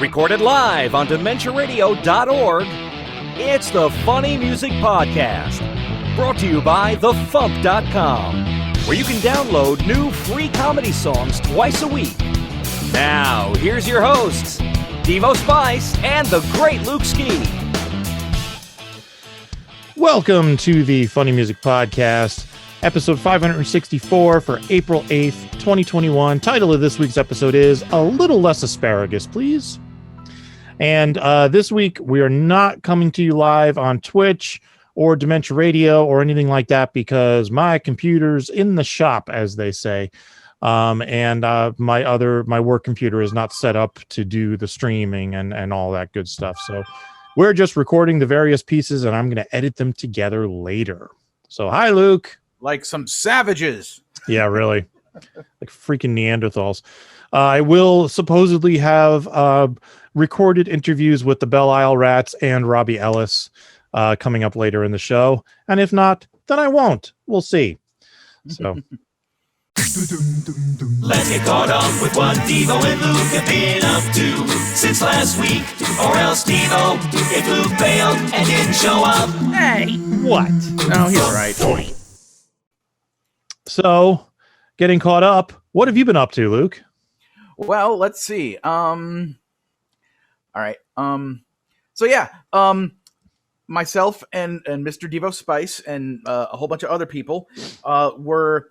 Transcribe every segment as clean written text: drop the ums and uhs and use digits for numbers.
Recorded live on DementiaRadio.org, it's the Funny Music Podcast. Brought to you by TheFuMP.com, where you can download new free comedy songs twice a week. Now, here's your hosts, Devo Spice and the great Luke Ski. Welcome to the Funny Music Podcast, episode 564 for April 8th, 2021. Title of this week's episode is A Little Less Asparagus, Please. And this week, we are not coming to you live on Twitch or Dementia Radio or anything like that because my computer's in the shop, as they say. And my work computer is not set up to do the streaming and all that good stuff. So we're just recording the various pieces, and I'm going to edit them together later. So, hi, Luke. Like some savages. Yeah, really. Like freaking Neanderthals. I will supposedly have recorded interviews with the Belle Isle Rats and Robbie Ellis coming up later in the show. And if not, then I won't. We'll see. So... Let's get caught up with what Devo and Luke have been up to since last week. Or else Devo, if Luke failed and didn't show up. Hey, what? Oh, he's right. So, getting caught up. What have you been up to, Luke? Well, let's see. All right. Myself and Mr. Devo Spice and a whole bunch of other people were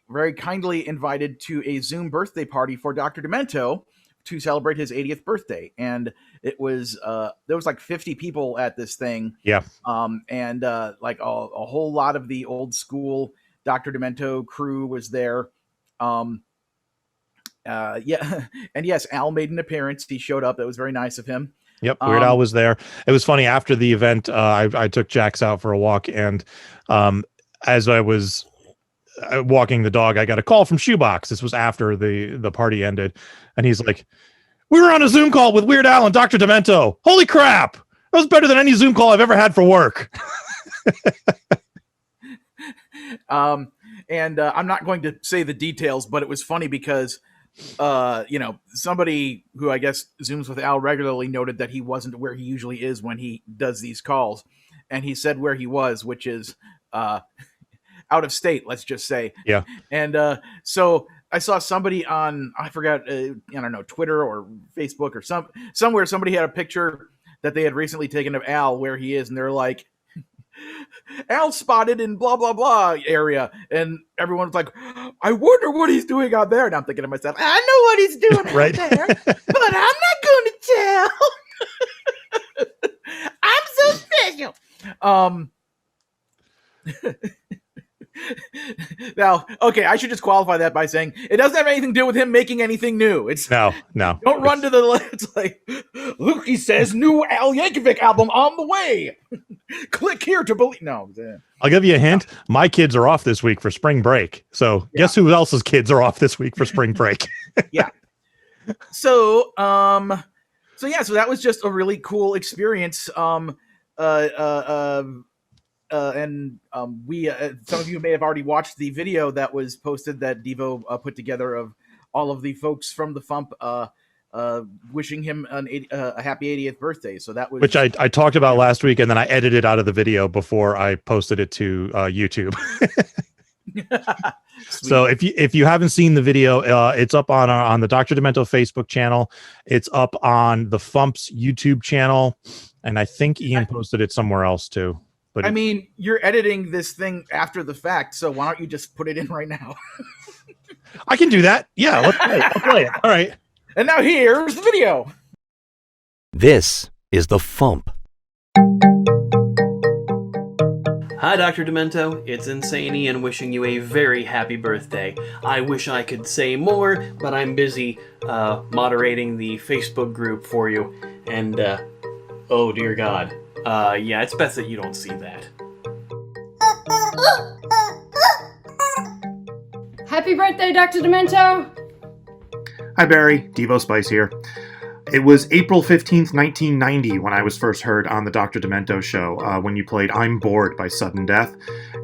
very kindly invited to a Zoom birthday party for Dr. Demento to celebrate his 80th birthday. And it was, there was like 50 people at this thing. Yeah. And like a whole lot of the old school Dr. Demento crew was there. Yeah. And yes, Al made an appearance. He showed up. That was very nice of him. Yep. Weird Al was there. It was funny after the event. I took Jax out for a walk, and as I was walking the dog, I got a call from Shoebox. This was after the party ended, and he's like, "We were on a Zoom call with Weird Al and Dr. Demento. Holy crap! That was better than any Zoom call I've ever had for work." I'm not going to say the details, but it was funny because somebody who I guess Zooms with Al regularly noted that he wasn't where he usually is when he does these calls, and he said where he was, which is out of state, let's just say. Yeah. And so I saw somebody on, I forgot, I don't know, Twitter or Facebook or somewhere somebody had a picture that they had recently taken of Al where he is, and they're like, Al spotted in blah, blah, blah area. And everyone's like, I wonder what he's doing out there. And I'm thinking to myself, I know what he's doing right out there, but I'm not going to tell. I'm so special. Now, okay, I should just qualify that by saying it doesn't have anything to do with him making anything new. It's no. Don't run to the. It's like Lukey says, new Al Yankovic album on the way. Click here to believe. No, I'll give you a hint. My kids are off this week for spring break. So guess who else's kids are off this week for spring break? Yeah. So that was just a really cool experience. We some of you may have already watched the video that was posted that Devo put together of all of the folks from the FuMP wishing him a happy 80th birthday. So that was, which I talked about last week, and then I edited out of the video before I posted it to YouTube. So if you haven't seen the video, it's up on the Dr. Demento Facebook channel. It's up on the FuMP's YouTube channel, and I think Ian posted it somewhere else too. But I mean, you're editing this thing after the fact, so why don't you just put it in right now? I can do that. Yeah, let's play it. I'll play it. All right. And now here's the video. This is the FuMP. Hi, Dr. Demento. It's Insane Ian wishing you a very happy birthday. I wish I could say more, but I'm busy moderating the Facebook group for you. And, oh dear God. Yeah, it's best that you don't see that. Happy birthday, Dr. Demento! Hi Barry, Devo Spice here. It was April 15th, 1990 when I was first heard on the Dr. Demento show, when you played I'm Bored by Sudden Death,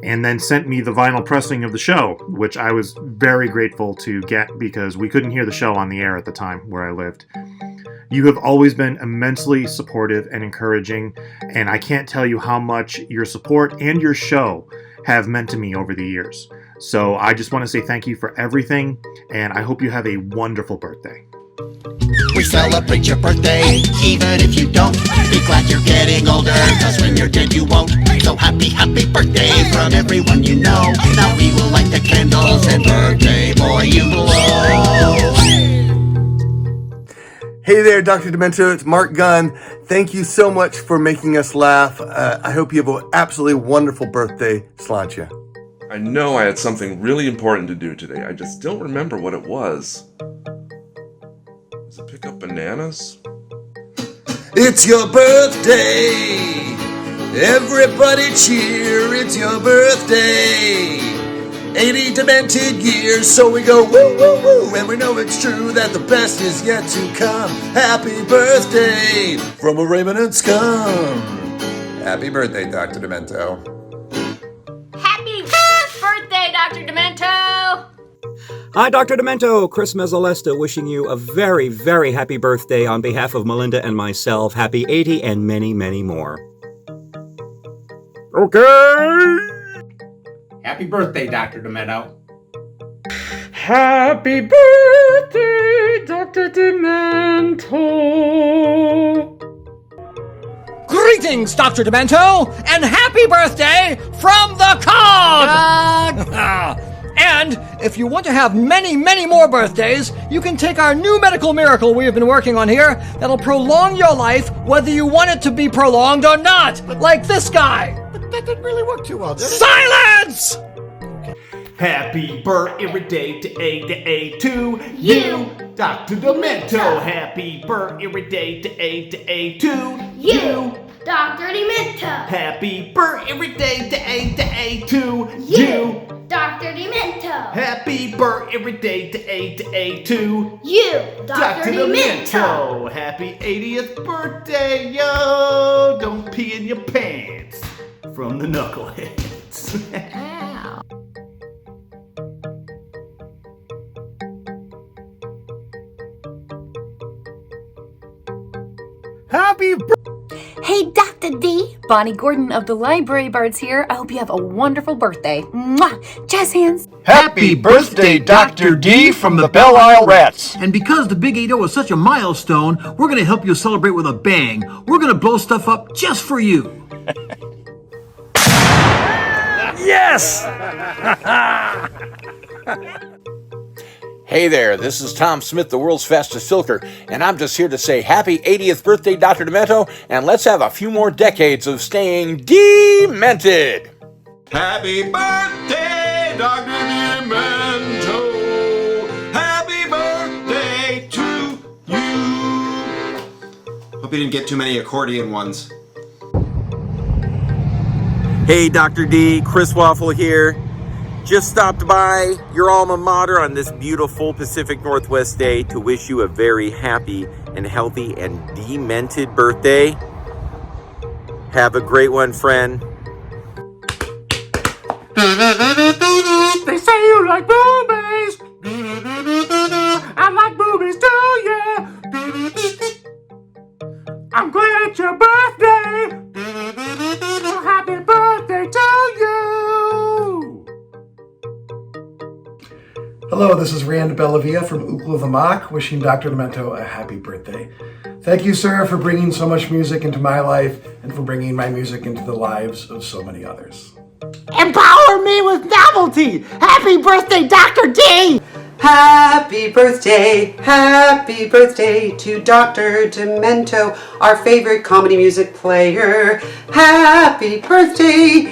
and then sent me the vinyl pressing of the show, which I was very grateful to get because we couldn't hear the show on the air at the time where I lived. You have always been immensely supportive and encouraging, and I can't tell you how much your support and your show have meant to me over the years. So I just want to say thank you for everything, and I hope you have a wonderful birthday. We celebrate your birthday, even if you don't. Be glad you're getting older, cause when you're dead you won't. So happy, happy birthday from everyone you know. Now we will light the candles and birthday boy you blow. Hey there, Dr. Demento. It's Mark Gunn. Thank you so much for making us laugh. I hope you have an absolutely wonderful birthday, Sláinte. I know I had something really important to do today. I just don't remember what it was. Is it pick up bananas? It's your birthday. Everybody cheer, it's your birthday. 80 demented years, so we go woo, woo, woo. And we know it's true that the best is yet to come. Happy birthday from a Raven and Scum. Happy birthday, Dr. Demento. Happy birthday, Dr. Demento! Hi, Dr. Demento. Chris Mezzalesta wishing you a very, very happy birthday on behalf of Melinda and myself. Happy 80 and many, many more. Okay. Happy birthday, Dr. Demento. Happy birthday, Dr. Demento. Greetings, Dr. Demento, and happy birthday from the Cog! And if you want to have many, many more birthdays, you can take our new medical miracle we have been working on here that'll prolong your life whether you want it to be prolonged or not, like this guy. But that didn't really work too well, did it? Silence! Happy birthday to you, Dr. Demento. Happy birthday to you, Dr. Demento! Happy birthday to you, Dr. Demento! Happy birthday to You, Dr. Demento! Happy 80th birthday, yo! Don't pee in your pants. From the Knuckleheads. Happy Hey, Dr. D. Bonnie Gordon of the Library Bards here. I hope you have a wonderful birthday. Mwah! Jazz hands. Happy birthday, Dr. D from the Belle Isle Rats. And because the Big 80 is such a milestone, we're going to help you celebrate with a bang. We're going to blow stuff up just for you. Yes! Hey there, this is Tom Smith, the world's fastest silker, and I'm just here to say happy 80th birthday, Dr. Demento, and let's have a few more decades of staying demented. Happy birthday, Dr. Demento. Happy birthday to you. Hope you didn't get too many accordion ones. Hey, Dr. D, Chris Waffle here. Just stopped by your alma mater on this beautiful Pacific Northwest day to wish you a very happy and healthy and demented birthday. Have a great one, friend. They say you like boobies. I like boobies too, yeah. I'm glad it's your birthday. Happy birthday to you. Hello, this is Rand Bellavia from Ookla wishing Dr. Demento a happy birthday. Thank you, sir, for bringing so much music into my life and for bringing my music into the lives of so many others. Empower me with novelty. Happy birthday, Dr. D. Happy birthday to Dr. Demento, our favorite comedy music player. Happy birthday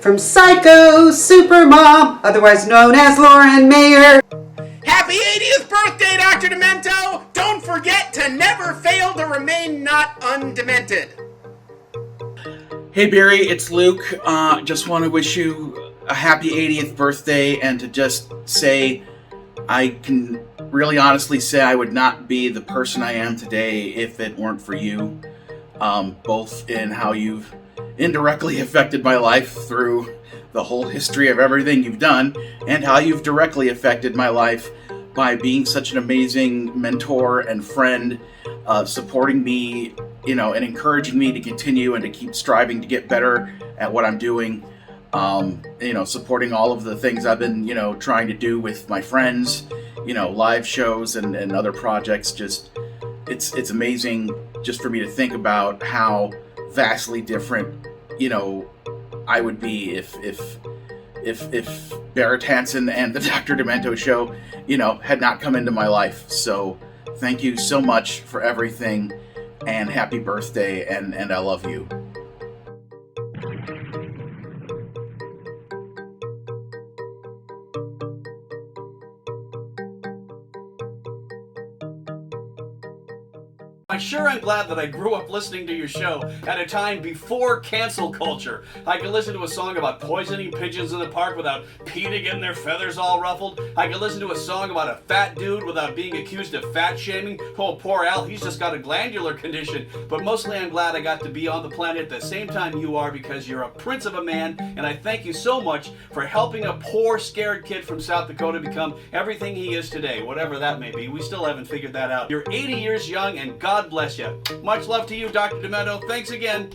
from Psycho Supermom, otherwise known as Lauren Mayer. Happy 80th birthday, Dr. Demento! Don't forget to never fail to remain not undemented. Hey Barry, it's Luke. Just want to wish you a happy 80th birthday and to just say I can really honestly say I would not be the person I am today if it weren't for you, both in how you've indirectly affected my life through the whole history of everything you've done and how you've directly affected my life by being such an amazing mentor and friend, supporting me, and encouraging me to continue and to keep striving to get better at what I'm doing. Supporting all of the things I've been, trying to do with my friends, live shows and other projects. Just, it's amazing just for me to think about how vastly different, I would be if Barrett Hansen and the Dr. Demento show, had not come into my life. So thank you so much for everything, and happy birthday, and I love you. I sure am glad that I grew up listening to your show at a time before cancel culture. I could listen to a song about poisoning pigeons in the park without PETA getting their feathers all ruffled. I could listen to a song about a fat dude without being accused of fat shaming. Oh, poor Al, he's just got a glandular condition. But mostly I'm glad I got to be on the planet at the same time you are, because you're a prince of a man, and I thank you so much for helping a poor, scared kid from South Dakota become everything he is today, whatever that may be. We still haven't figured that out. You're 80 years young, and God bless you. Much love to you, Dr. Demento. Thanks again.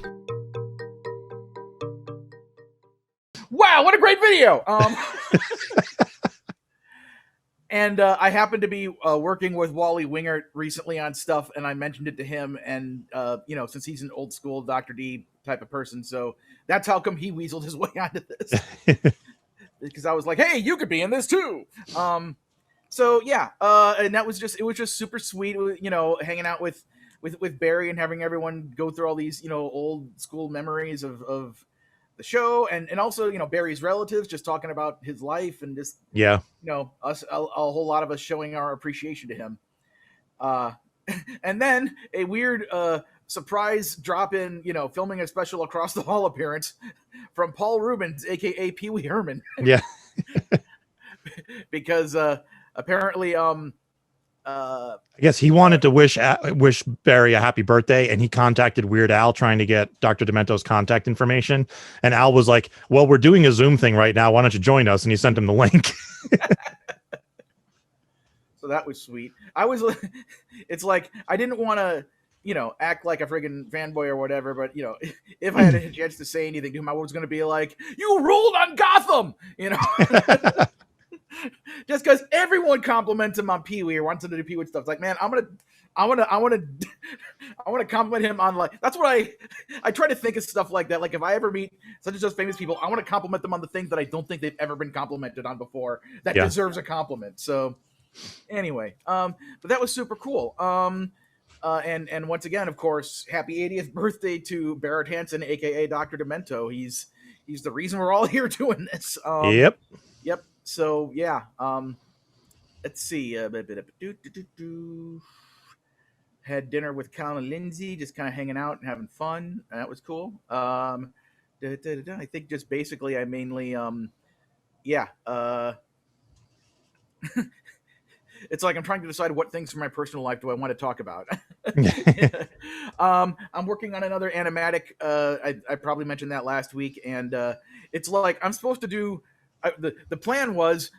Wow, what a great video! And I happened to be working with Wally Wingert recently on stuff, and I mentioned it to him, and since he's an old school Dr. D type of person, so that's how come he weaseled his way onto this. Because I was like, hey, you could be in this too. So yeah, and it was just super sweet, hanging out with Barry and having everyone go through all these, old school memories of the show, and also, Barry's relatives just talking about his life, and just, us, a whole lot of us showing our appreciation to him. And then a weird surprise drop in, filming a special Across the Hall appearance from Paul Rubens, aka Pee Wee Herman. Yeah. Because apparently I guess he wanted to wish Barry a happy birthday, and he contacted Weird Al trying to get Dr. Demento's contact information, and Al was like, well, we're doing a Zoom thing right now, why don't you join us? And he sent him the link. So that was sweet. It's like, I didn't want to act like a friggin' fanboy or whatever, but if I had a chance to say anything to him, I was going to be like, you ruled on Gotham, just because everyone compliments him on Pee-wee or wants him to do Pee-wee stuff. It's like, man, I want to compliment him on, like, that's what I try to think of stuff like that. Like, if I ever meet such and such famous people, I want to compliment them on the things that I don't think they've ever been complimented on before that deserves a compliment. So anyway, but that was super cool. And once again, of course, happy 80th birthday to Barrett Hansen, aka Dr. Demento. He's the reason we're all here doing this. Yep. So yeah. Let's see. Had dinner with Cal and Lindsay, just kind of hanging out and having fun. That was cool. I think just basically I mainly it's like I'm trying to decide what things from my personal life do I want to talk about. I'm working on another animatic. I probably mentioned that last week, and it's like I'm supposed to do. The plan was,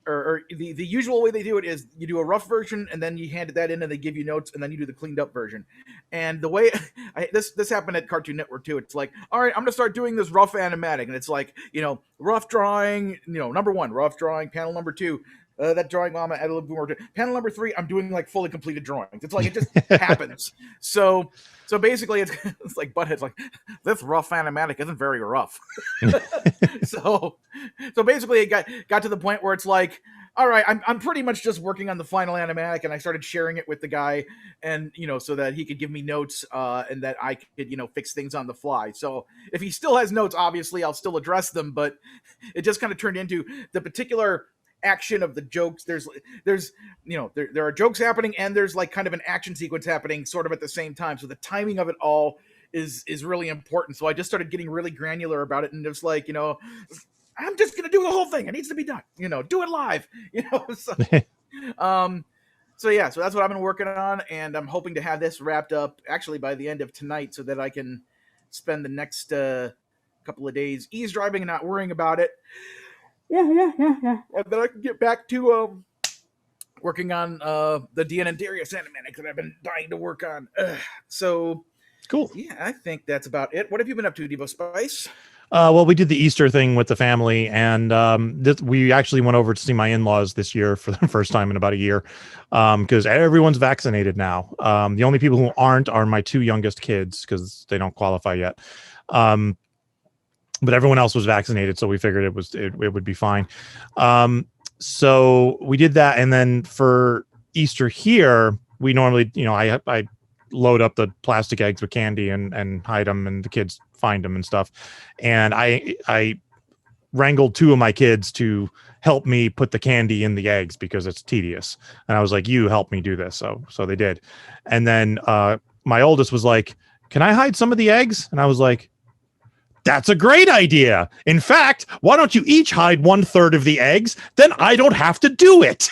or the usual way they do it is you do a rough version, and then you hand that in, and they give you notes, and then you do the cleaned up version. And the way this happened at Cartoon Network too. It's like, all right, I'm gonna start doing this rough animatic, and it's like, rough drawing, number 1, rough drawing, panel number 2. That drawing mama add a little bit more to panel number 3. I'm doing like fully completed drawings. It's like it just happens. So basically it's like Butthead's like, this rough animatic isn't very rough. so basically it got to the point where it's like, all right, I'm pretty much just working on the final animatic, and I started sharing it with the guy, and so that he could give me notes, and that I could fix things on the fly. So if he still has notes, obviously I'll still address them, but it just kind of turned into the particular action of the jokes. There's there are jokes happening, and there's like kind of an action sequence happening sort of at the same time, so the timing of it all is really important. So I just started getting really granular about it, and it's like, I'm just gonna do the whole thing, it needs to be done, do it live, so yeah, so that's what I've been working on, and I'm hoping to have this wrapped up actually by the end of tonight, so that I can spend the next couple of days eavesdropping and not worrying about it. And then I can get back to working on the Dian and Darius animatic that I've been dying to work on. So cool. Yeah, I think that's about it. What have you been up to, Devo Spice? Well, we did the Easter thing with the family, and we actually went over to see my in-laws this year for the first time in about a year, because everyone's vaccinated now. The only people who aren't are my two youngest kids, because they don't qualify yet. But everyone else was vaccinated, so we figured it would be fine. So we did that, and then for Easter here, we normally, I load up the plastic eggs with candy and hide them, and the kids find them and stuff. And I wrangled two of my kids to help me put the candy in the eggs because it's tedious. And I was like, you help me do this. So they did. And then my oldest was like, can I hide some of the eggs? And I was like, that's a great idea. In fact, why don't you each hide 1/3 of the eggs? Then I don't have to do it.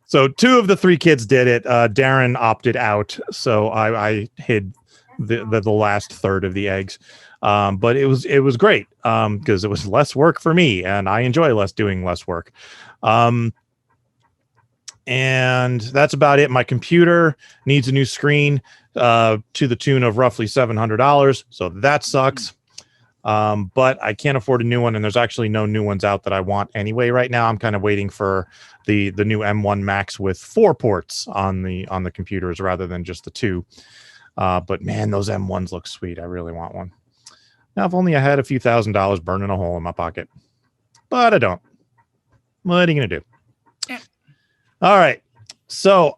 So 2 of the 3 kids did it. Darren opted out. So I hid the last third of the eggs. But it was great because it was less work for me, and I enjoy doing less work. And that's about it. My computer needs a new screen to the tune of roughly $700. So that sucks. But I can't afford a new one, and there's actually no new ones out that I want anyway right now. I'm kind of waiting for the new M1 Max with 4 ports on the computers rather than just the 2. But man, those M1s look sweet. I really want one. Now, if only I had a few $1,000 burning a hole in my pocket, but I don't. What are you gonna do? Yeah. All right. So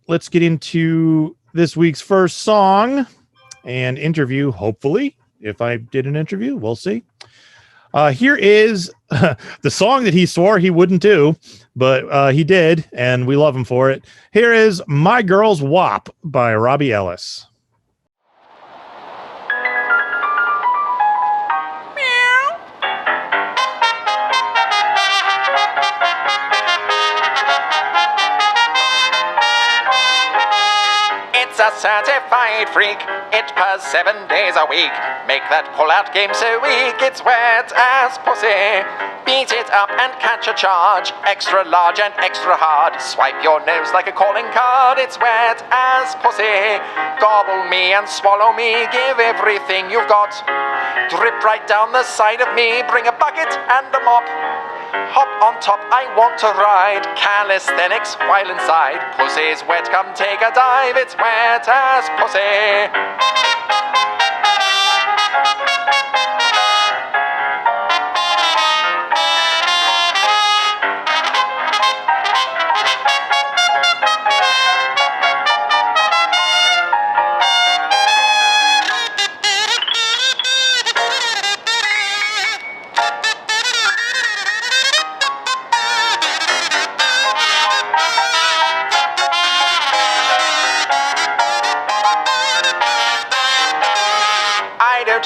let's get into this week's first song and interview. Hopefully, if I did an interview, we'll see. Here is the song that he swore he wouldn't do, but he did, and we love him for it. Here is My Girl's WAP by Robbie Ellis. It's a certified freak. It purrs 7 days a week. Make that pull-out game so weak. It's wet as pussy. Beat it up and catch a charge. Extra large and extra hard. Swipe your nose like a calling card. It's wet as pussy. Gobble me and swallow me. Give everything you've got. Drip right down the side of me. Bring a bucket and a mop. Hop on top, I want to ride. Calisthenics while inside. Pussy's wet, come take a dive. It's wet as pussy.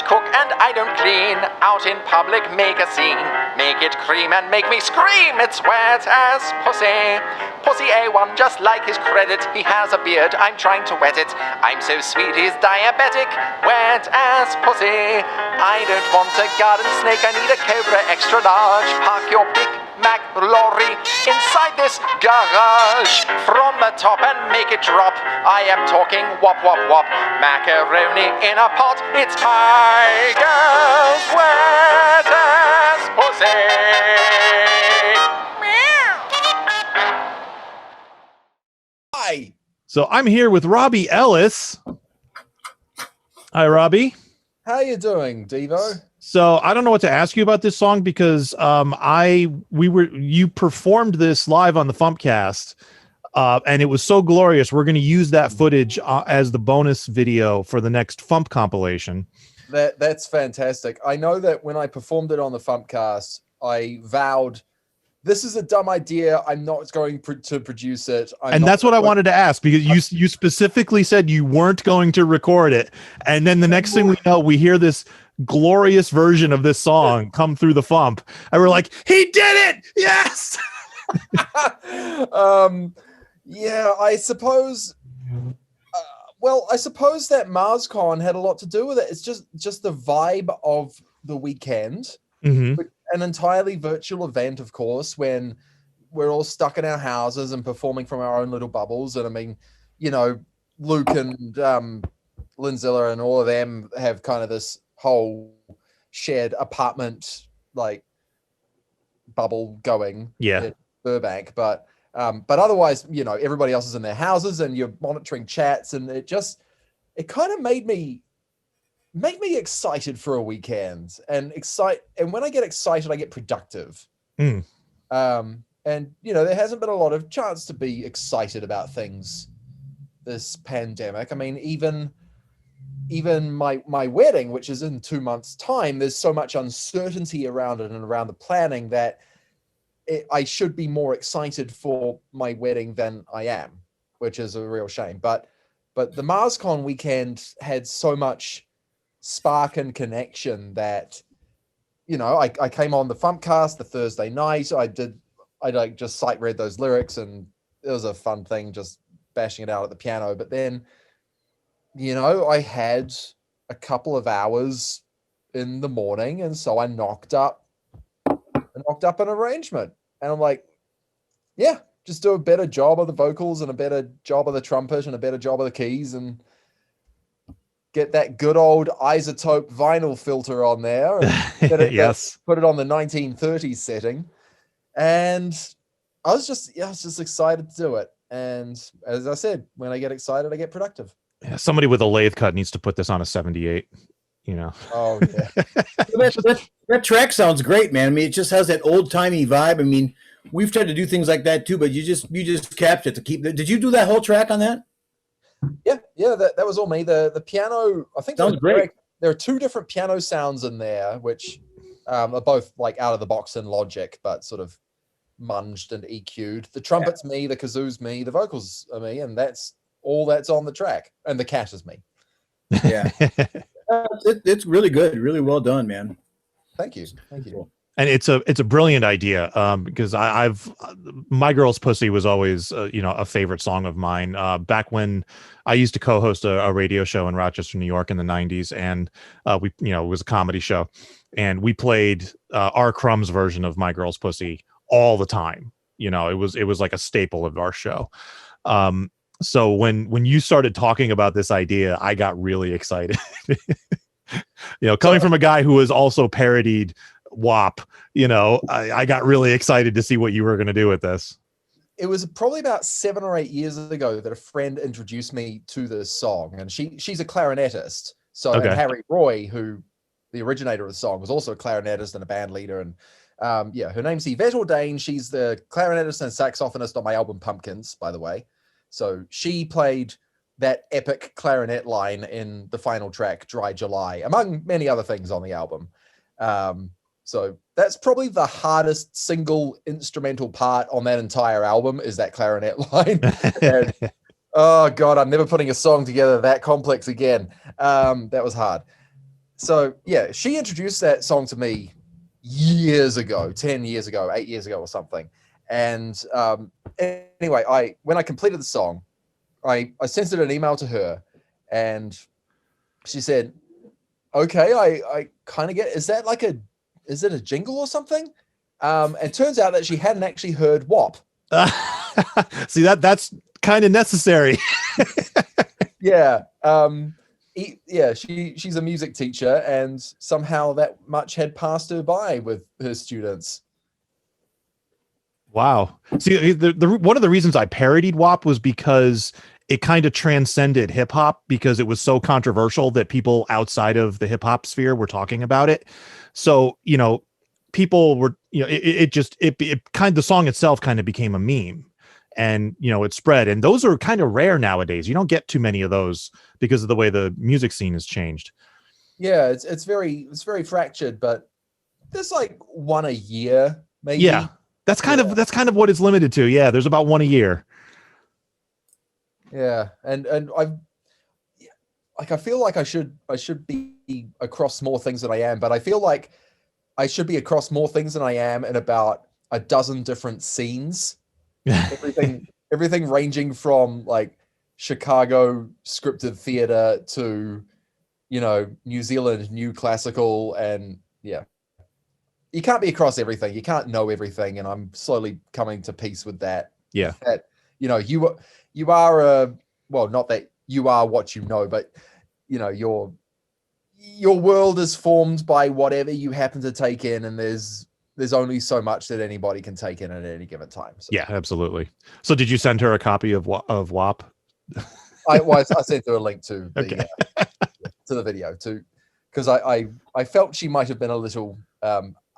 Cook and I don't clean. Out in public, make a scene. Make it cream and make me scream. It's wet as pussy. Pussy A1, just like his credit. He has a beard, I'm trying to wet it. I'm so sweet, he's diabetic. Wet as pussy. I don't want a garden snake, I need a cobra extra large. Park your big Mac lorry inside this garage. From the top and make it drop. I am talking wop wop wop. Macaroni in a pot. It's my girl's wet as pussy. Hi. So I'm here with Robbie Ellis. Hi, Robbie. How you doing, Devo? So I don't know what to ask you about this song because you performed this live on the FuMPCast, and it was so glorious. We're going to use that footage as the bonus video for the next FuMP compilation. That's fantastic. I know that when I performed it on the FuMPCast, I vowed, this is a dumb idea. I'm not going to produce it. And that's what I wanted to ask, because you specifically said you weren't going to record it. And then the next thing we know, we hear this glorious version of this song come through the FuMP. And we're like, he did it! Yes! Yeah, I suppose... I suppose that MarsCon had a lot to do with it. It's just the vibe of the weekend. Mm-hmm. An entirely virtual event, of course, when we're all stuck in our houses and performing from our own little bubbles. And I mean, you know, Luke and Linzilla and all of them have kind of this whole shared apartment like bubble going in Burbank, but otherwise, you know, everybody else is in their houses and you're monitoring chats, and it kind of made me excited for a weekend, and when I get excited I get productive. And you know, there hasn't been a lot of chance to be excited about things this pandemic. I mean, even my wedding, which is in 2 months' time, there's so much uncertainty around it and around the planning that I should be more excited for my wedding than I am, which is a real shame. But the MarsCon weekend had so much spark and connection that, you know, I came on the FuMPCast the Thursday night. I just sight read those lyrics, and it was a fun thing just bashing it out at the piano. But then, you know, I had a couple of hours in the morning, and so I knocked up an arrangement, and I'm like, yeah, just do a better job of the vocals and a better job of the trumpet and a better job of the keys, and get that good old isotope vinyl filter on there and put it on the 1930s setting. And I was just excited to do it. And as I said, when I get excited, I get productive. Yeah, somebody with a lathe cut needs to put this on a 78, you know. Oh yeah. that track sounds great, man. I mean, it just has that old timey vibe. I mean, we've tried to do things like that too, but you just captured it to keep. Did you do that whole track on that? Yeah, that was all me. The piano, I think sounds great. There are two different piano sounds in there, which are both like out of the box in Logic, but sort of munged and EQ'd. The trumpet's me, the kazoo's me, the vocals are me, and that's all that's on the track. And the cat is me. Yeah. It's really good. Really well done, man. Thank you. Cool. And it's a brilliant idea, because I've My Girl's Pussy was always you know, a favorite song of mine back when I used to co-host a radio show in Rochester, New York in the 90s, and we, you know, it was a comedy show, and we played R. Crumb's version of My Girl's Pussy all the time. You know, it was like a staple of our show. So when you started talking about this idea, I got really excited. You know, coming from a guy who has also parodied WAP, you know, I got really excited to see what you were going to do with this. It was probably about 7 or 8 years ago that a friend introduced me to this song, and she's a clarinetist. So and Harry Roy, who the originator of the song, was also a clarinetist and a band leader. And her name's Yvette Ordain. She's the clarinetist and saxophonist on my album Pumpkins, by the way. So she played that epic clarinet line in the final track, Dry July, among many other things on the album. So that's probably the hardest single instrumental part on that entire album, is that clarinet line. And, oh God, I'm never putting a song together that complex again. That was hard. So yeah, she introduced that song to me years ago, 10 years ago, 8 years ago or something. And anyway, when I completed the song, I sent it an email to her, and she said, okay, I kind of get, is it a jingle or something? And turns out that she hadn't actually heard WAP. See, that's kind of necessary. Yeah. She's a music teacher, and somehow that much had passed her by with her students. Wow. See, the one of the reasons I parodied WAP was because it kind of transcended hip hop, because it was so controversial that people outside of the hip hop sphere were talking about it. So, you know, people were, you know, the song itself kind of became a meme, and, you know, it spread, and those are kind of rare nowadays. You don't get too many of those because of the way the music scene has changed. Yeah. It's very fractured, but there's like one a year, maybe. Yeah. That's kind of what it's limited to. Yeah, there's about one a year. Yeah, and I feel like I should be across more things than I am, but I feel like I should be across more things than I am in about a dozen different scenes. Everything ranging from like Chicago scripted theater to, you know, New Zealand new classical, and yeah. you can't be across everything. You can't know everything, and I'm slowly coming to peace with that. Yeah. That, you know, you are well, not that you are what you know, but you know, your world is formed by whatever you happen to take in, and there's only so much that anybody can take in at any given time. So. Yeah, absolutely. So did you send her a copy of WAP? I sent her a link to the to the video too, because I felt she might have been a little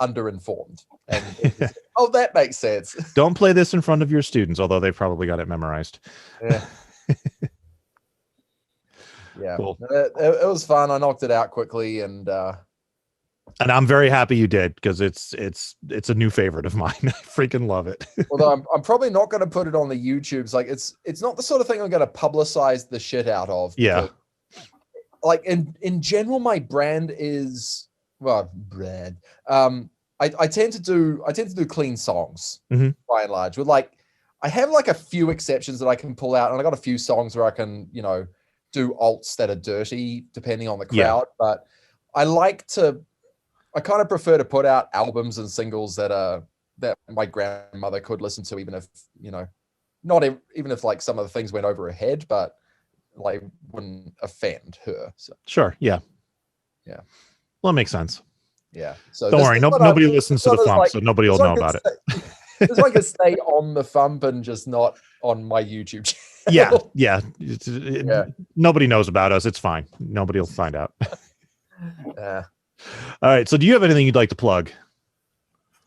underinformed. And oh, that makes sense. Don't play this in front of your students, although they've probably got it memorized. Yeah. Yeah. Cool. It was fun. I knocked it out quickly, and I'm very happy you did, because it's a new favorite of mine. I freaking love it. Although I'm probably not going to put it on the YouTubes. Like it's not the sort of thing I'm going to publicize the shit out of. Yeah. Like in general, my brand is brand. I tend to do clean songs by and large. With like, I have like a few exceptions that I can pull out, and I got a few songs where I can, you know, do alts that are dirty depending on the crowd. But I kind of prefer to put out albums and singles that my grandmother could listen to, even if, you know, even if like some of the things went over her head, but like wouldn't offend her. So sure, yeah. Well, it makes sense. Yeah. So don't worry, nobody listens to the FuMP, so nobody will know about it. It's like a stay on the FuMP and just not on my YouTube channel. Yeah. Nobody knows about us. It's fine. Nobody will find out. Yeah. All right. So do you have anything you'd like to plug?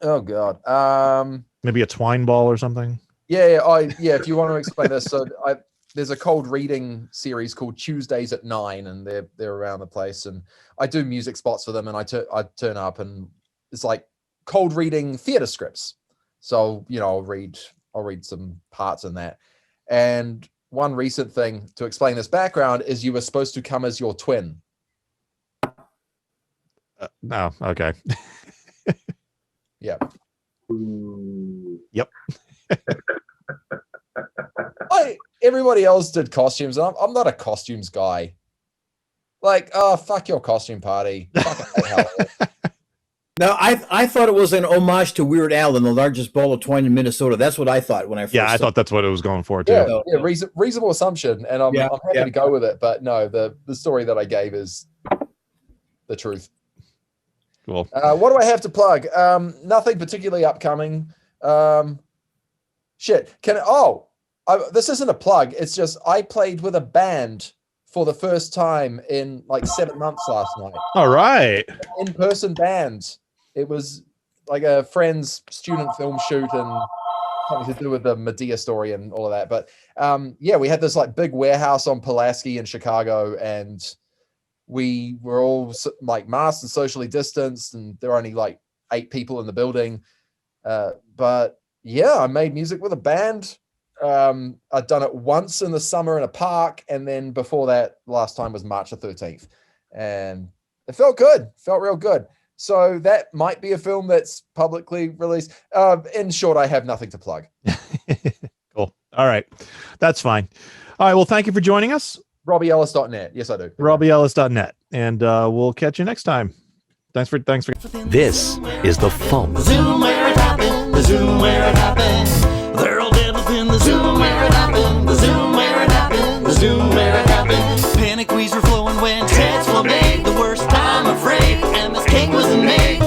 Oh God. Maybe a twine ball or something? Yeah. If you want to explain this. So there's a cold reading series called Tuesdays at 9, and they're around the place, and I do music spots for them, and I turn up, and it's like cold reading theater scripts. So, you know, I'll read some parts in that. And one recent thing to explain this background is you were supposed to come as your twin. No. Okay. Yeah. Yep. Everybody else did costumes, and I'm not a costumes guy. Like, oh, fuck your costume party. No, I thought it was an homage to Weird Al and the largest ball of twine in Minnesota. That's what I thought when I first. I thought that's what it was going for too. Yeah, reasonable assumption, and I'm happy to go with it. But no, the story that I gave is the truth. Cool. What do I have to plug? Nothing particularly upcoming. This isn't a plug. It's just I played with a band for the first time in like 7 months last night. All right. In-person band. It was like a friend's student film shoot and something to do with the Medea story and all of that. But we had this like big warehouse on Pulaski in Chicago, and we were all like masked and socially distanced, and there were only like 8 people in the building. But yeah, I made music with a band. I'd done it once in the summer in a park, and then before that, last time was March the 13th, and it felt good. Felt real good. So that might be a film that's publicly released. In short, I have nothing to plug. Cool. All right. That's fine. All right. Well, thank you for joining us. RobbieEllis.net. Yes, I do. RobbieEllis.net. And we'll catch you next time. Thanks for. This is the FuMP. Zoom where it happened. The Zoom where it happened. They're all dead within the Zoom where it happened. The Zoom where it happened. The Zoom where it happened. Panic wheeze were flowing when Ted's flambéed. The worst time afraid, and this cake wasn't made.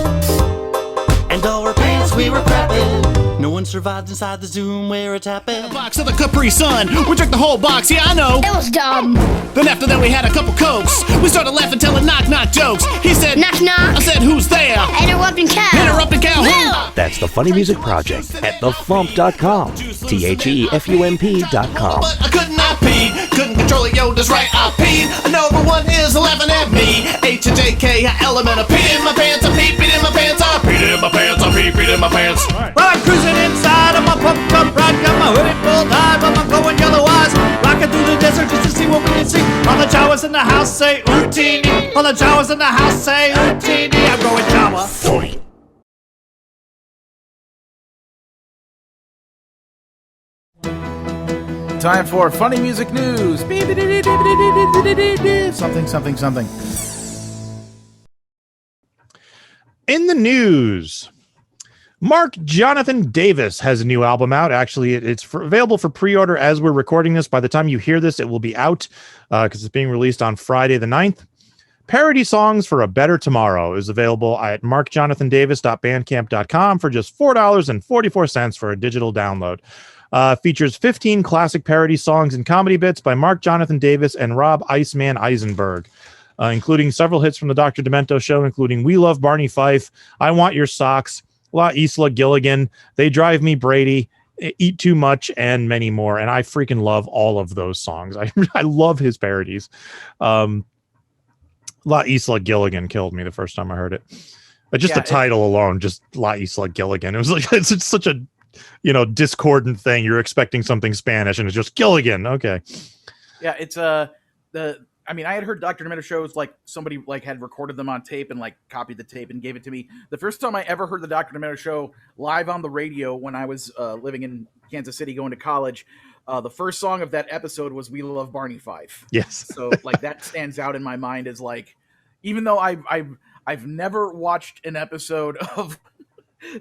And all our pants we were crapping. No one survived inside the Zoom where it happened. A box of the Capri Sun. We drank the whole box, yeah, I know. It was dumb. Then after that we had a couple Cokes. We started laughing, telling knock-knock jokes. He said, knock knock. I said, who's there? Interrupting cow. Interrupting cow. Who? That's the Funny Music Project at thefump.com. THEFUMP.com. But I could not pee. Couldn't control it, yo, that's right, I peed. I know everyone is laughing at me. H-J-K, element. I peed in my pants, I peed in my pants, I peed in my pants, I peed in my pants. Well, I'm cruising inside of my pump cup ride, got my hoodie pulled high, but my glowing yellow eyes, rocking through the desert just to see what we can see. All the Jawas in the house say Utini. All the Jawas in the house say Utini. I'm going Jawa. 40. Time for funny music news. Something. In the news, Mark Jonathan Davis has a new album out. Actually, it's available for pre-order as we're recording this. By the time you hear this, it will be out because it's being released on Friday the 9th. Parody Songs for a Better Tomorrow is available at markjonathandavis.bandcamp.com for just $4.44 for a digital download. Features 15 classic parody songs and comedy bits by Mark Jonathan Davis and Rob Iceman Eisenberg, including several hits from the Dr. Demento Show, including We Love Barney Fife, I Want Your Socks, La Isla Gilligan, They Drive Me Brady, Eat Too Much, and many more. And I freaking love all of those songs. I love his parodies. La Isla Gilligan killed me the first time I heard it. But just the title alone, just La Isla Gilligan. It was like, it's such a, discordant thing. You're expecting something Spanish and it's just Gilligan. Okay. Yeah. It's, I had heard Dr. Demento shows, like somebody had recorded them on tape and copied the tape and gave it to me. The first time I ever heard the Dr. Demento show live on the radio when I was living in Kansas City going to college, the first song of that episode was We Love Barney Fife. Yes. So that stands out in my mind as even though I've never watched an episode of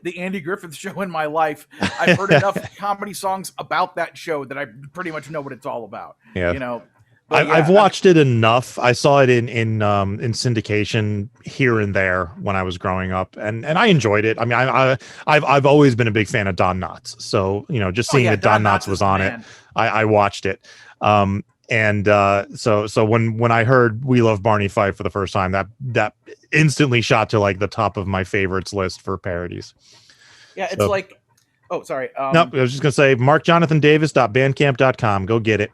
the Andy Griffith Show in my life, I've heard enough comedy songs about that show that I pretty much know what it's all about. Yeah. I've watched it enough. I saw it in syndication here and there when I was growing up, and I enjoyed it. I mean, I've always been a big fan of Don Knotts, so just seeing that Don Knotts was on it, I watched it. So when I heard We Love Barney Fife for the first time, that instantly shot to the top of my favorites list for parodies. Yeah, it's oh, sorry. No, I was just gonna say markjonathandavis.bandcamp.com. Go get it.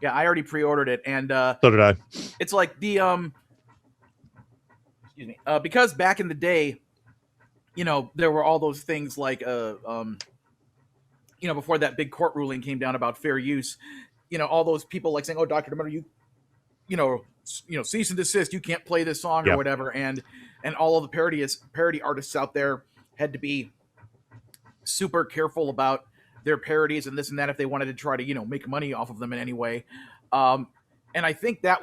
Yeah, I already pre-ordered it, and so did I. It's the excuse me, because back in the day, there were all those things before that big court ruling came down about fair use, all those people saying, "Oh, Dr. Demento, you cease and desist, you can't play this song," or whatever, and all of the parody artists out there had to be super careful about their parodies and this and that if they wanted to try to make money off of them in any way, and I think I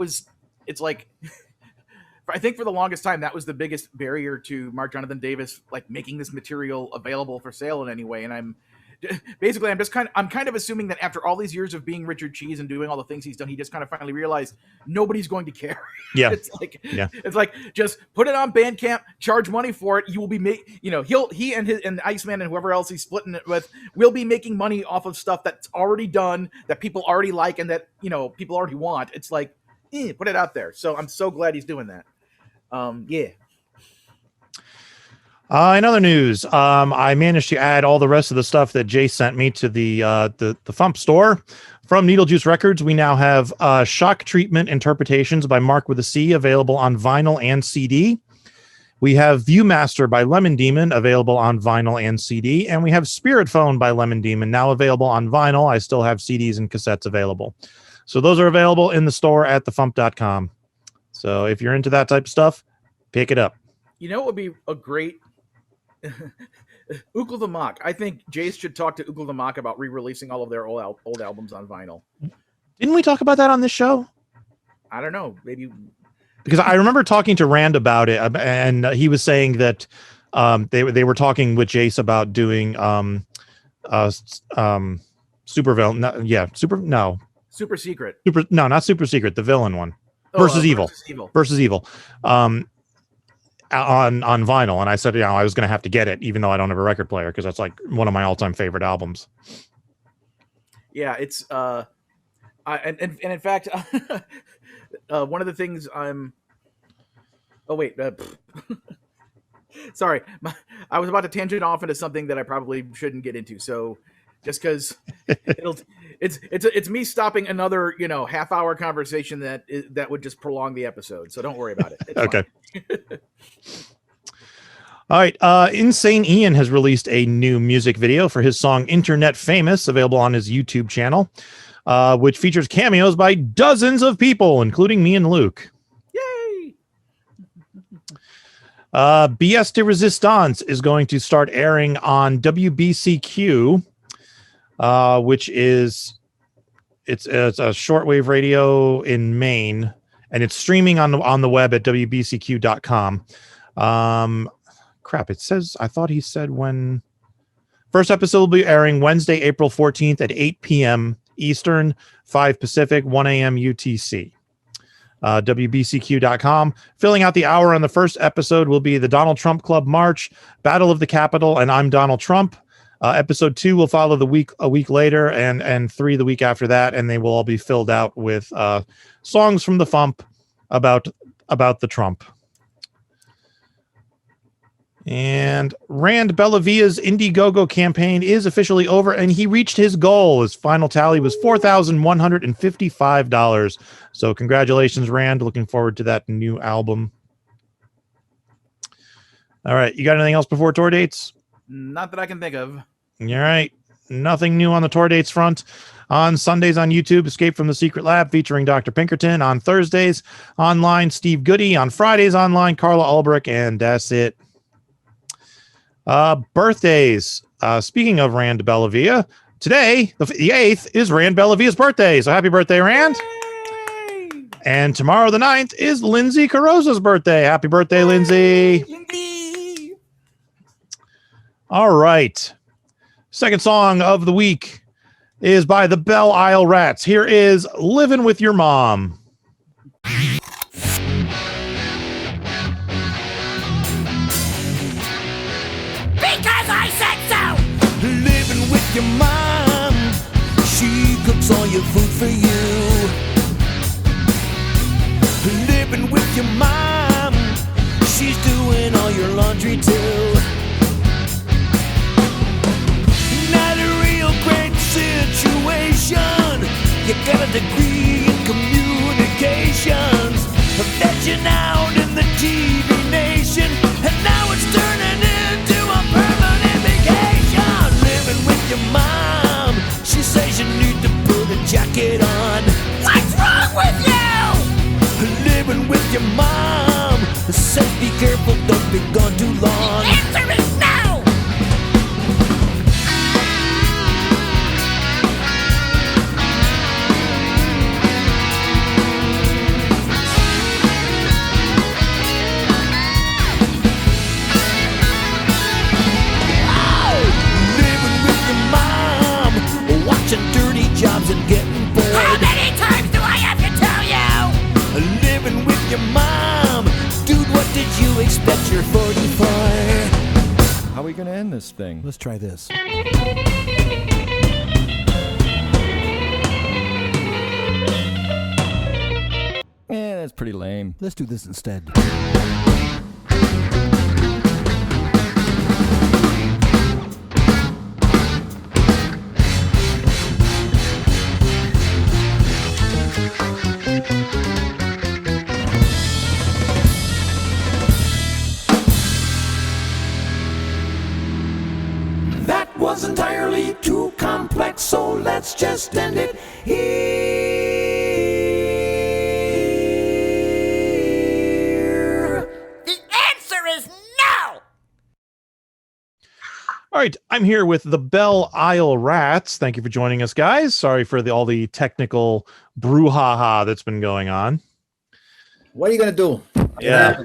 think for the longest time that was the biggest barrier to Mark Jonathan Davis making this material available for sale in any way. And I'm kind of assuming that after all these years of being Richard Cheese and doing all the things he's done, he just kind of finally realized nobody's going to care. Yeah. It's just put it on Bandcamp, charge money for it. You will be he and Iceman and whoever else he's splitting it with will be making money off of stuff that's already done, that people already like, and that people already want. It's put it out there. So I'm so glad he's doing that. Yeah. In other news, I managed to add all the rest of the stuff that Jay sent me to the FuMP Store from Needle Juice Records. We now have Shock Treatment Interpretations by Mark with a C available on vinyl and CD. We have Viewmaster by Lemon Demon available on vinyl and CD, and we have Spirit Phone by Lemon Demon now available on vinyl. I still have CDs and cassettes available, so those are available in the store at thefump.com. So if you're into that type of stuff, pick it up. It would be a great Ukla the Mock. I think Jace should talk to Ukla the Mock about re-releasing all of their old albums on vinyl. Didn't we talk about that on this show? I don't know. Maybe because I remember talking to Rand about it, and he was saying that they were talking with Jace about doing Super Secret. Not Super Secret, the villain one. Versus Evil. On vinyl, and I said I was going to have to get it even though I don't have a record player because that's one of my all-time favorite albums. Yeah, it's and in fact one of the things sorry, I was about to tangent off into something that I probably shouldn't get into, so just because it's me stopping another half-hour conversation that would just prolong the episode, so don't worry about it. It's okay. All right. Insane Ian has released a new music video for his song Internet Famous, available on his YouTube channel, which features cameos by dozens of people, including me and Luke. Yay! BS de Resistance is going to start airing on WBCQ, which is it's a shortwave radio in Maine, and it's streaming on the web at wbcq.com. crap. It says, I thought he said when. First episode will be airing Wednesday, April 14th at 8 p.m. Eastern, 5 Pacific, 1 a.m. UTC. WBCQ.com. Filling out the hour on the first episode will be the Donald Trump Club March, Battle of the Capitol, and I'm Donald Trump. Episode 2 will follow a week later, and 3 the week after that, and they will all be filled out with songs from the FuMP about the Trump. And Rand Bellavia's Indiegogo campaign is officially over, and he reached his goal. His final tally was $4,155. So congratulations, Rand. Looking forward to that new album. All right. You got anything else before tour dates? Not that I can think of. All right. Nothing new on the tour dates front. On Sundays on YouTube, Escape from the Secret Lab featuring Dr. Pinkerton. On Thursdays, online, Steve Goody. On Fridays, online, Carla Ulbrich. And that's it. Birthdays. Speaking of Rand Bellavia, today, the 8th, is Rand Bellavia's birthday. So happy birthday, Rand. Yay! And tomorrow, the 9th, is Lindsay Carrozza's birthday. Happy birthday, Lindsay. Lindsay. All right. Second song of the week is by the Belle Isle Rats. Here is Living with Your Mom. Because I said so! Living with your mom, she cooks all your food for you. Living with your mom, she's doing all your laundry too. Not a real great situation. You got a degree in communications, vegging out in the TV nation, and now it's turning into a permanent vacation. Living with your mom, she says you need to put a jacket on. What's wrong with you? Living with your mom, says be careful, don't be gone too long. The answer is no! Dirty jobs and getting bored. How many times do I have to tell you? Living with your mom. Dude, what did you expect? You're 44. How are we gonna end this thing? Let's try this. That's pretty lame. Let's do this instead. Was entirely too complex, so let's just end it here. The answer is no! All right, I'm here with the Belle Isle Rats. Thank you for joining us, guys. Sorry for all the technical brouhaha that's been going on. What are you going to do? Yeah.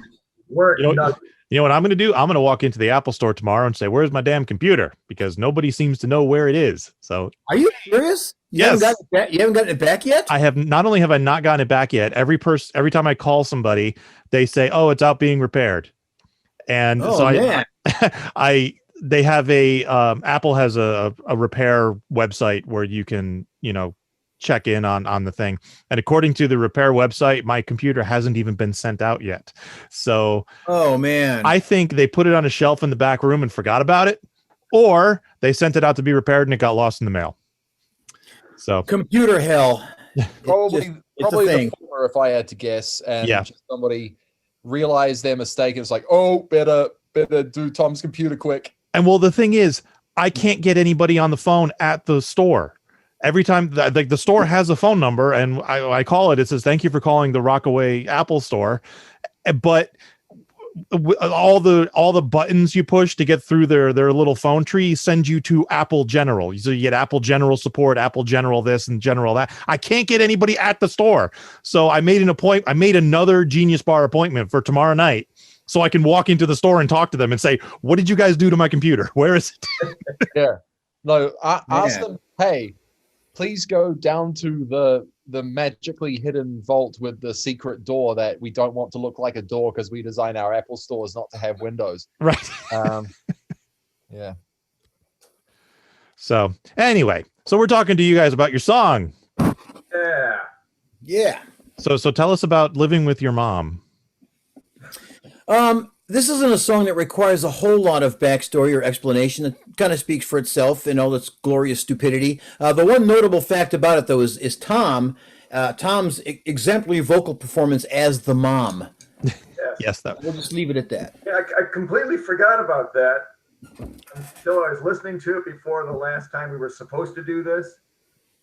You know what I'm going to do? I'm going to walk into the Apple store tomorrow and say, where's my damn computer? Because nobody seems to know where it is. So, are you serious? Yes. You haven't gotten it back yet? I have. Not only have I not gotten it back yet, every time I call somebody, they say, oh, it's out being repaired. And they have Apple has a repair website where you can, check in on the thing. And according to the repair website, my computer hasn't even been sent out yet. So, oh man, I think they put it on a shelf in the back room and forgot about it, or they sent it out to be repaired and it got lost in the mail. So computer hell. Probably the thing. Former, if I had to guess, and just somebody realized their mistake and it's like, oh, better do Tom's computer quick. And well, the thing is, I can't get anybody on the phone at the store. Every time the store has a phone number and I call it, it says, thank you for calling the Rockaway Apple store. But all the buttons you push to get through their little phone tree send you to Apple General. So you get Apple General support, Apple General this and General that. I can't get anybody at the store. So I made another Genius Bar appointment for tomorrow night so I can walk into the store and talk to them and say, what did you guys do to my computer? Where is it? Yeah. No, ask them, hey, please go down to the magically hidden vault with the secret door that we don't want to look like a door because we design our Apple stores not to have windows. Right. Yeah. So anyway, so we're talking to you guys about your song. Yeah. So tell us about living with your mom. This isn't a song that requires a whole lot of backstory or explanation. It kind of speaks for itself in all its glorious stupidity. The one notable fact about it, though, is Tom's exemplary vocal performance as the mom. Yes, we'll just leave it at that. Yeah, I completely forgot about that until I was listening to it before the last time we were supposed to do this,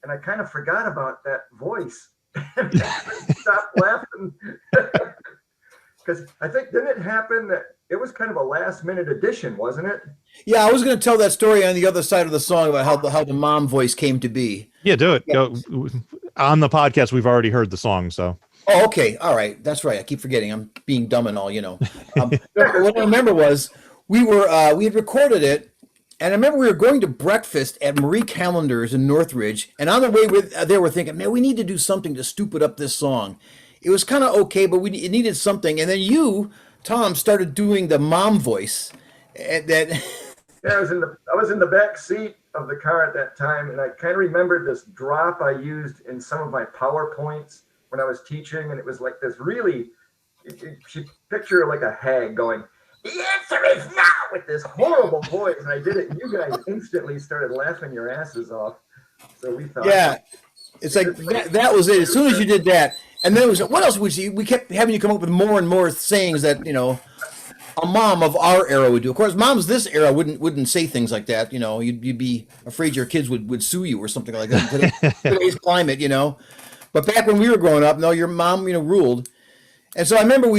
and I kind of forgot about that voice. And I stopped laughing. Because I think, didn't it happen that it was kind of a last-minute addition, wasn't it? Yeah, I was going to tell that story on the other side of the song about how the mom voice came to be. Yeah, do it. Go on the podcast. We've already heard the song, so. Oh, okay. All right. That's right. I keep forgetting. I'm being dumb and all, what I remember was we had recorded it, and I remember we were going to breakfast at Marie Callender's in Northridge, and on the way there we're thinking, man, we need to do something to stupid up this song. It was kind of okay, but it needed something. And then you, Tom, started doing the mom voice. Yeah, I was in the back seat of the car at that time, and I kind of remembered this drop I used in some of my PowerPoints when I was teaching, and it was like this really, you picture like a hag going, "The answer is no," with this horrible voice, and I did it, and you guys instantly started laughing your asses off. So we thought, yeah, it's like that was it. As soon as you did that. And then it was, what else would you? We kept having you come up with more and more sayings that a mom of our era would do. Of course, moms this era wouldn't say things like that. You'd be afraid your kids would sue you or something like that. Today's climate, But back when we were growing up, no, your mom, ruled. And so I remember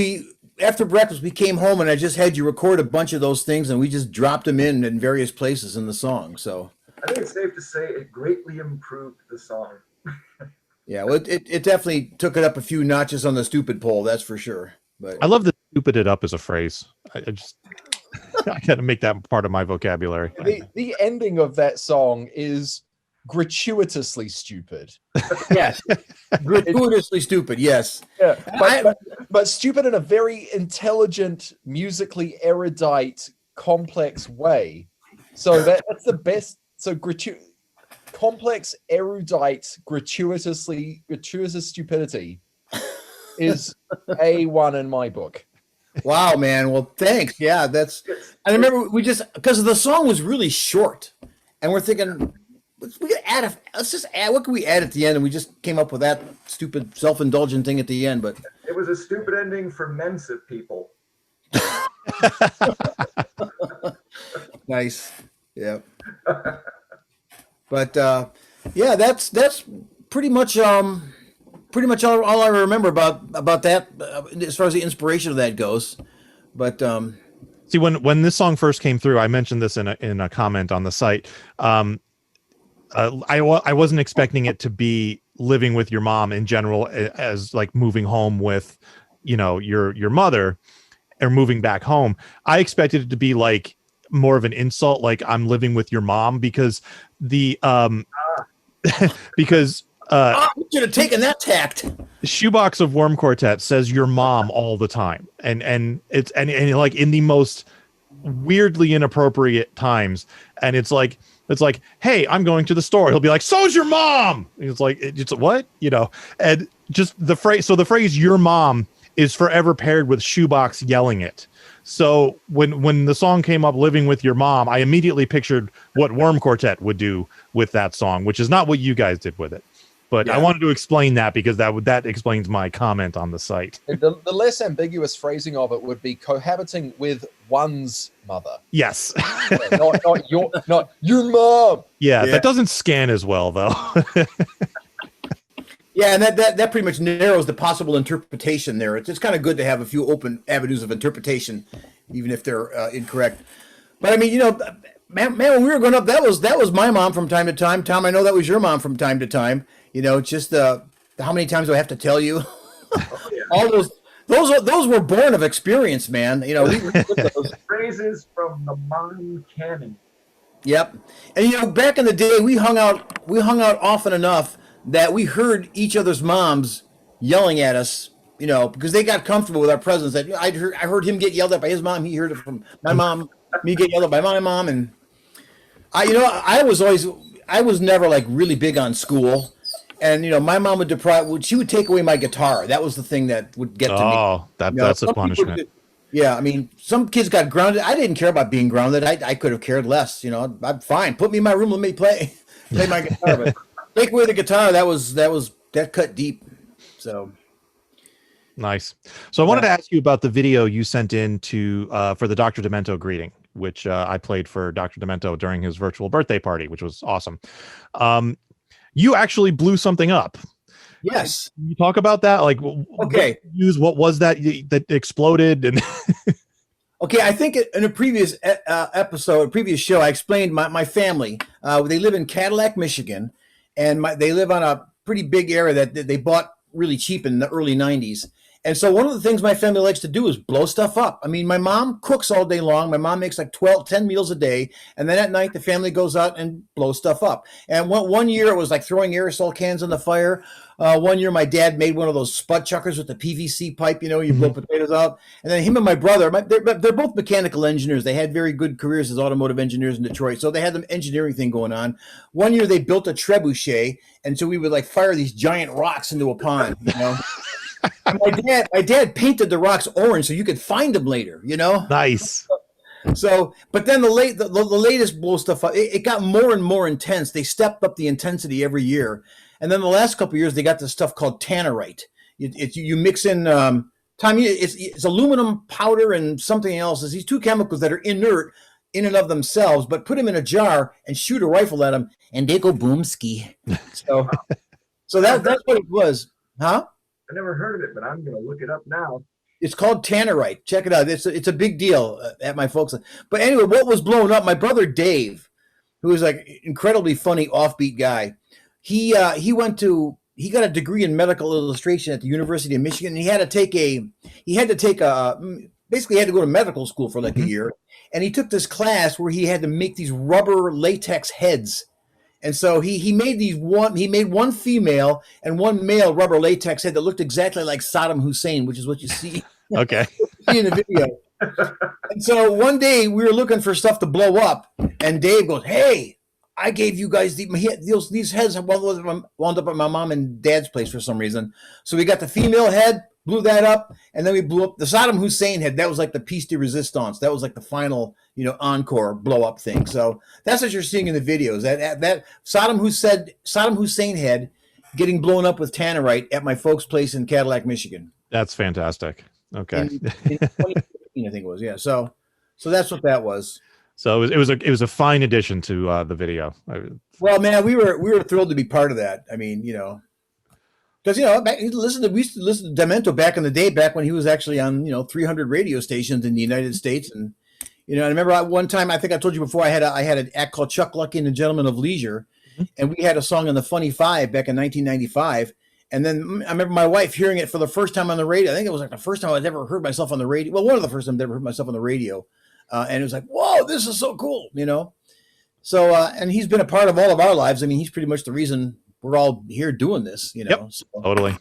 after breakfast we came home and I just had you record a bunch of those things and we just dropped them in various places in the song. So I think it's safe to say it greatly improved the song. Yeah, well, it definitely took it up a few notches on the stupid pole, that's for sure. But I love the stupid it up as a phrase. I got to make that part of my vocabulary. The ending of that song is gratuitously stupid. Yes, gratuitously stupid. Yes. Yeah, but stupid in a very intelligent, musically erudite, complex way. So that's the best. So complex, erudite, gratuitous stupidity is A1 in my book. Wow, man. Well, thanks. Yeah, I remember because the song was really short, and we're thinking, let's just add. What can we add at the end? And we just came up with that stupid, self-indulgent thing at the end. But it was a stupid ending for Mensa people. Nice. Yeah. But yeah, that's pretty much all I remember about that as far as the inspiration of that goes. But see, when this song first came through, I mentioned this in a comment on the site. I wasn't expecting it to be living with your mom in general, as like moving home with your mother or moving back home. I expected it to be like more of an insult, like I'm living with your mom, because we should have taken that tact. Shoebox of Worm Quartet says your mom all the time, and it's like in the most weirdly inappropriate times, and it's like, hey, I'm going to the store. He'll be like, so's your mom. And it's like, it's what, and just the phrase your mom is forever paired with Shoebox yelling it. So when the song came up, living with your mom, I immediately pictured what Worm Quartet would do with that song, which is not what you guys did with it. But yeah. I wanted to explain that because that explains my comment on the site. The less ambiguous phrasing of it would be cohabiting with one's mother. Yes. not your mom. Yeah, that doesn't scan as well though. Yeah, and that pretty much narrows the possible interpretation there. It's kind of good to have a few open avenues of interpretation, even if they're incorrect. But I mean, man, when we were growing up, that was my mom from time to time. Tom, I know that was your mom from time to time. Just how many times do I have to tell you? All those were born of experience, man. You know, we those phrases from the mom canon. Yep. And you know, back in the day, we hung out often enough that we heard each other's moms yelling at us, you know, because they got comfortable with our presence. That I heard him get yelled at by his mom. He heard it from my mom. Me get yelled at by my mom. And I was never like really big on school. And, you know, my mom she would take away my guitar. That was the thing that would get to me. Oh, that's a punishment. Yeah, I mean, some kids got grounded. I didn't care about being grounded. I could have cared less. You know, I'm fine. Put me in my room. Let me play my guitar. But take away the guitar. That cut deep. So nice. So I wanted to ask you about the video you sent in for the Dr. Demento greeting, which I played for Dr. Demento during his virtual birthday party, which was awesome. You actually blew something up. Yes. Can you talk about that? Like, okay. What was that exploded? And okay, I think in a previous previous show, I explained my family. They live in Cadillac, Michigan, and they live on a pretty big area that they bought really cheap in the early 90s. And so one of the things my family likes to do is blow stuff up. I mean, my mom cooks all day long. My mom makes like 10 meals a day. And then at night, the family goes out and blows stuff up. And one year, it was like throwing aerosol cans in the fire. One year, my dad made one of those spud chuckers with the PVC pipe, you know, you blow potatoes out. And then him and my brother, they're both mechanical engineers. They had very good careers as automotive engineers in Detroit. So they had the engineering thing going on. One year, they built a trebuchet. And so we would like fire these giant rocks into a pond, you know. My dad painted the rocks orange so you could find them later, you know? Nice. So, but then the latest blow stuff up, it got more and more intense. They stepped up the intensity every year. And then the last couple of years, they got this stuff called tannerite. You mix in, it's aluminum powder and something else. It's these two chemicals that are inert in and of themselves, but put them in a jar and shoot a rifle at them, and they go boomski. So that's what it was. Huh? I never heard of it, but I'm going to look it up now. It's called tannerite. Check it out. It's a big deal at my folks. But anyway, what was blown up? My brother Dave, who is like incredibly funny, offbeat guy. He got a degree in medical illustration at the University of Michigan. And he had to go to medical school for like a year. And he took this class where he had to make these rubber latex heads. And so he made one female and one male rubber latex head that looked exactly like Saddam Hussein, which is what you see, okay. in the video. And so one day we were looking for stuff to blow up, and Dave goes, "Hey, I gave you guys these heads wound up at my mom and dad's place for some reason. So we got the female head, blew that up, and then we blew up the Saddam Hussein head. That was like the piece de resistance. That was like the final, encore blow up thing. So that's what you're seeing in the videos. That Saddam Hussein head getting blown up with tannerite at my folks' place in Cadillac, Michigan. That's fantastic. Okay. In 2015, I think it was. Yeah. So that's what that was. So it was a fine addition to the video. Well, man, we were thrilled to be part of that. I mean, because we used to listen to Demento back in the day, back when he was actually on 300 radio stations in the United States, and I remember one time, I think I told you before, I had an act called Chuck Lucky and the Gentlemen of Leisure, and we had a song on the Funny Five back in 1995. And then I remember my wife hearing it for the first time on the radio. I think it was like the first time I'd ever heard myself on the radio. Well, one of the first times I ever heard myself on the radio. And it was like, whoa, this is so cool, So, and he's been a part of all of our lives. I mean, he's pretty much the reason we're all here doing this, Yep, so, totally.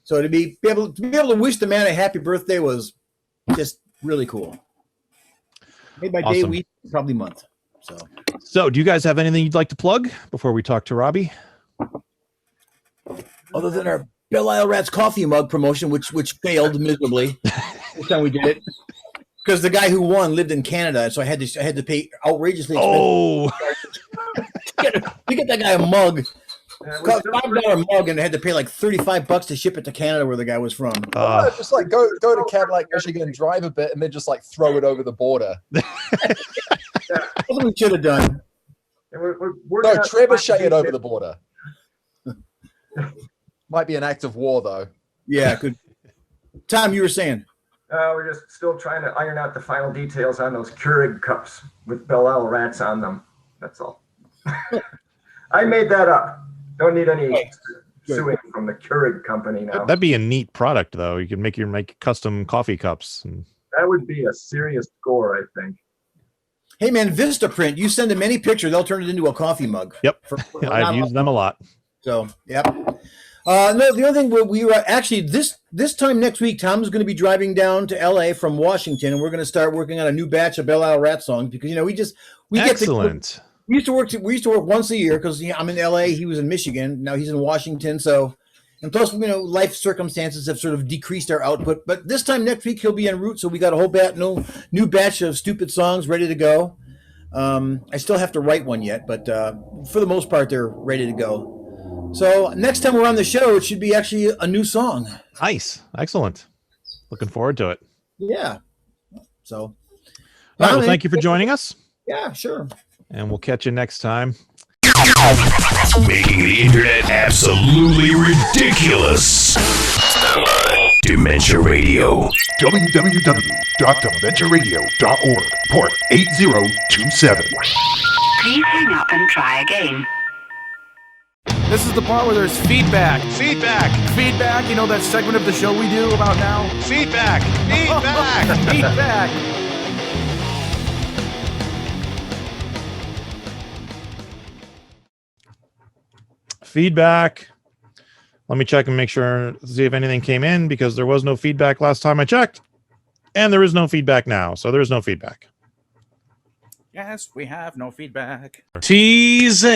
So to be able to wish the man a happy birthday was just really cool. Made my day, week, probably month. So do you guys have anything you'd like to plug before we talk to Robbie? Other than our Belle Isle Rats coffee mug promotion, which failed miserably this time we did it. Because the guy who won lived in Canada, so I had to pay outrageously expensive to get that guy a mug. It cost $5 mug, and I had to pay like $35 to ship it to Canada, where the guy was from. Just like go to Cadillac, Michigan, drive a bit, and then just like throw it over the border. That's what we should have done. No, trebuchet it over the border. Might be an act of war, though. Yeah, good. Tom, you were saying. We're just still trying to iron out the final details on those Keurig cups with Belle Isle Rats on them. That's all. I made that up. Don't need any suing from the Keurig company now. That'd be a neat product, though. You can make custom coffee cups. That would be a serious score, I think. Hey man, Vistaprint, you send them any picture, they'll turn it into a coffee mug. Yep. I've used them a lot. So, yep. No, the other thing we were actually this time next week, Tom's going to be driving down to LA from Washington, and we're going to start working on a new batch of Belle Isle Rats songs because Excellent. We used to work once a year because I'm in LA, he was in Michigan, now he's in Washington. So, and plus life circumstances have sort of decreased our output. But this time next week he'll be en route, so we got a whole new batch of stupid songs ready to go. I still have to write one yet, but for the most part they're ready to go. So next time we're on the show, it should be actually a new song. Nice. Excellent. Looking forward to it. Yeah. So. All right, well, thank you for joining us. Yeah, sure. And we'll catch you next time. Making the internet absolutely ridiculous. Dementia Radio. www.dementiaradio.org. Port 8027. Please hang up and try again. This is the part where there's feedback. Feedback. You know that segment of the show we do about now? Feedback. Feedback. Feedback. Let me check and make sure, see if anything came in, because there was no feedback last time I checked. And there is no feedback now, so there is no feedback. Yes, we have no feedback. Teasing.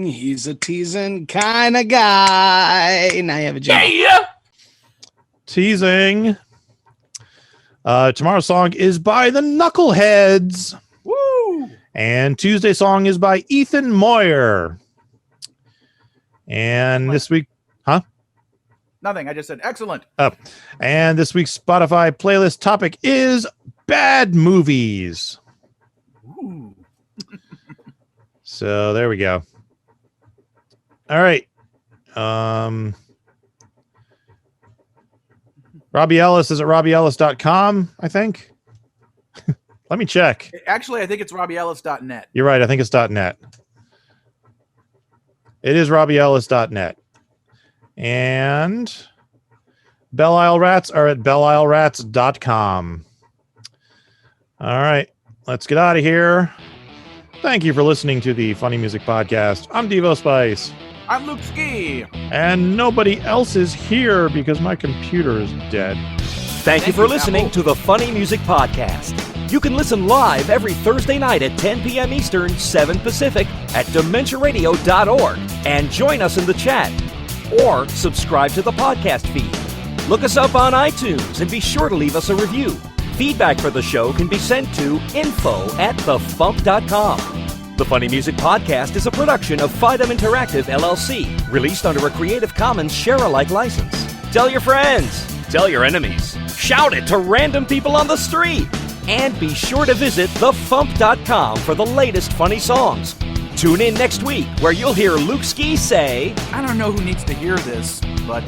He's a teasing kind of guy. Now you have a job. Yeah. Teasing. Tomorrow's song is by the Knuckleheads. Woo! And Tuesday's song is by Ethan Moyer. And this week, Nothing. I just said excellent. And this week's Spotify playlist topic is bad movies. Ooh. So there we go. All right. Robbie Ellis is at robbieellis.com, I think. Let me check. Actually, I think it's robbieellis.net. You're right. I think it's .net. It is robbieellis.net. And Belle Isle Rats are at belleislerats.com. All right. Let's get out of here. Thank you for listening to the Funny Music Podcast. I'm Devo Spice. I'm Luke Ski. And nobody else is here because my computer is dead. Thank you for listening to the Funny Music Podcast. You can listen live every Thursday night at 10 p.m. Eastern, 7 Pacific at DementiaRadio.org and join us in the chat. Or subscribe to the podcast feed. Look us up on iTunes and be sure to leave us a review. Feedback for the show can be sent to info@thefump.com. The Funny Music Podcast is a production of Fidem Interactive, LLC, released under a Creative Commons share-alike license. Tell your friends, tell your enemies, shout it to random people on the street, and be sure to visit thefump.com for the latest funny songs. Tune in next week where you'll hear Luke Ski say, I don't know who needs to hear this, but...